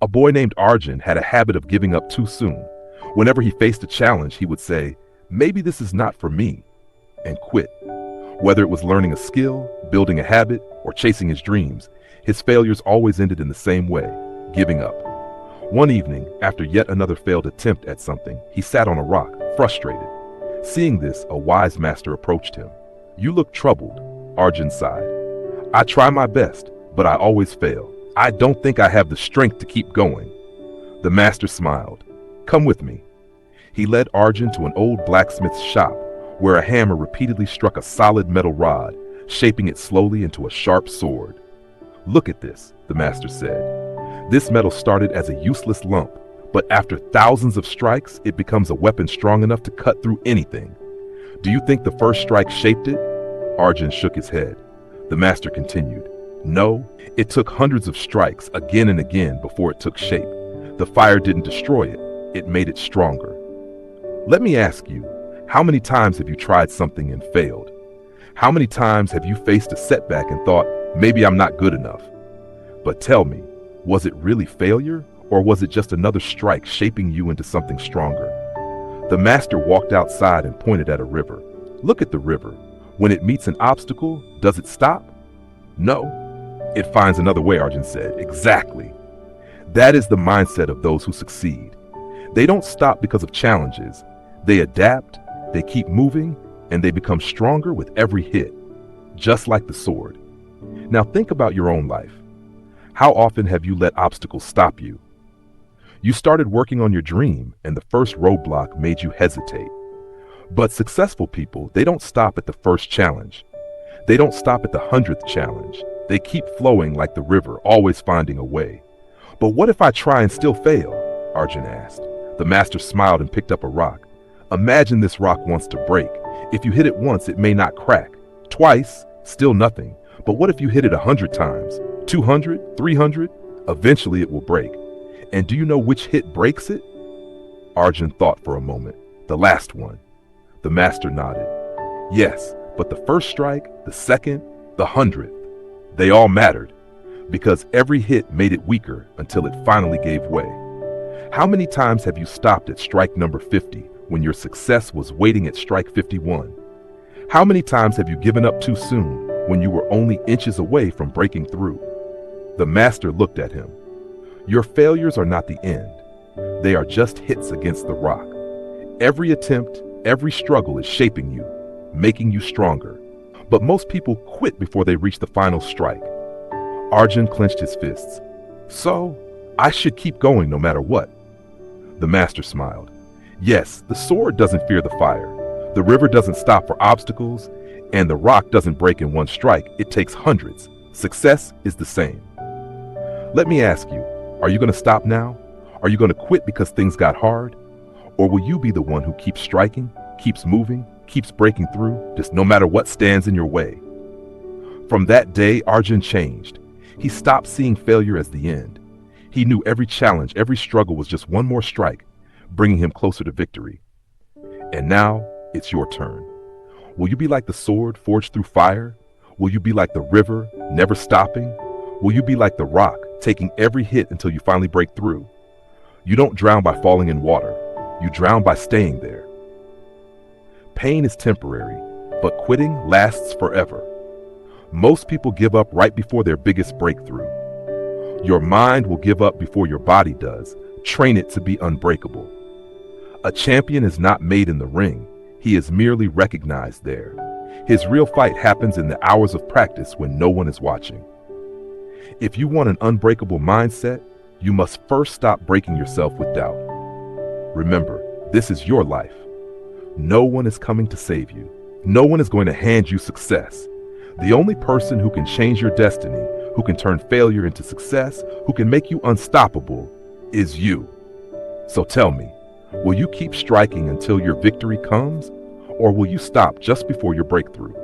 A boy named Arjun had a habit of giving up too soon. Whenever he faced a challenge, he would say, "Maybe this is not for me," and quit. Whether it was learning a skill, building a habit, or chasing his dreams, his failures always ended in the same way, giving up. One evening, after yet another failed attempt at something, he sat on a rock, frustrated. Seeing this, a wise master approached him. "You look troubled," Arjun sighed. "I try my best, but I always fail. I don't think I have the strength to keep going." The master smiled. "Come with me." He led Arjun to an old blacksmith's shop, where a hammer repeatedly struck a solid metal rod, shaping it slowly into a sharp sword. "Look at this," the master said. "This metal started as a useless lump, but after thousands of strikes, it becomes a weapon strong enough to cut through anything. Do you think the first strike shaped it?" Arjun shook his head. The master continued, "No, it took hundreds of strikes again and again before it took shape. The fire didn't destroy it, it made it stronger." Let me ask you, how many times have you tried something and failed? How many times have you faced a setback and thought, maybe I'm not good enough? But tell me, was it really failure, or was it just another strike shaping you into something stronger? The master walked outside and pointed at a river. Look at the river. When it meets an obstacle, does it stop? No. It finds another way, Arjun said. Exactly. That is the mindset of those who succeed. They don't stop because of challenges. They adapt, they keep moving, and they become stronger with every hit, just like the sword. Now think about your own life. How often have you let obstacles stop you? You started working on your dream, and the first roadblock made you hesitate. But successful people, they don't stop at the first challenge. They don't stop at the 100th challenge. They keep flowing like the river, always finding a way. "But what if I try and still fail?" Arjun asked. The master smiled and picked up a rock. "Imagine this rock wants to break. If you hit it once, it may not crack. Twice, still nothing. But what if you hit it 100 times? 200, 300? Eventually it will break. And do you know which hit breaks it?" Arjun thought for a moment. "The last one." The master nodded. "Yes, but the first strike, the second, the 100th, they all mattered, because every hit made it weaker until it finally gave way." How many times have you stopped at strike number 50 when your success was waiting at strike 51? How many times have you given up too soon when you were only inches away from breaking through? The master looked at him. "Your failures are not the end. They are just hits against the rock. Every attempt, every struggle is shaping you, making you stronger. But most people quit before they reach the final strike." Arjun clenched his fists. "So, I should keep going no matter what." The master smiled. "Yes, the sword doesn't fear the fire. The river doesn't stop for obstacles, and the rock doesn't break in one strike. It takes hundreds. Success is the same." Let me ask you, are you going to stop now? Are you going to quit because things got hard? Or will you be the one who keeps striking, keeps moving, keeps breaking through, just no matter what stands in your way? From that day, Arjun changed. He stopped seeing failure as the end. He knew every challenge, every struggle was just one more strike, bringing him closer to victory. And now, it's your turn. Will you be like the sword forged through fire? Will you be like the river, never stopping? Will you be like the rock, taking every hit until you finally break through? You don't drown by falling in water. You drown by staying there. Pain is temporary, but quitting lasts forever. Most people give up right before their biggest breakthrough. Your mind will give up before your body does. Train it to be unbreakable. A champion is not made in the ring. He is merely recognized there. His real fight happens in the hours of practice when no one is watching. If you want an unbreakable mindset, you must first stop breaking yourself with doubt. Remember, this is your life. No one is coming to save you. No one is going to hand you success. The only person who can change your destiny, who can turn failure into success, who can make you unstoppable, is you. So tell me, will you keep striking until your victory comes, or will you stop just before your breakthrough?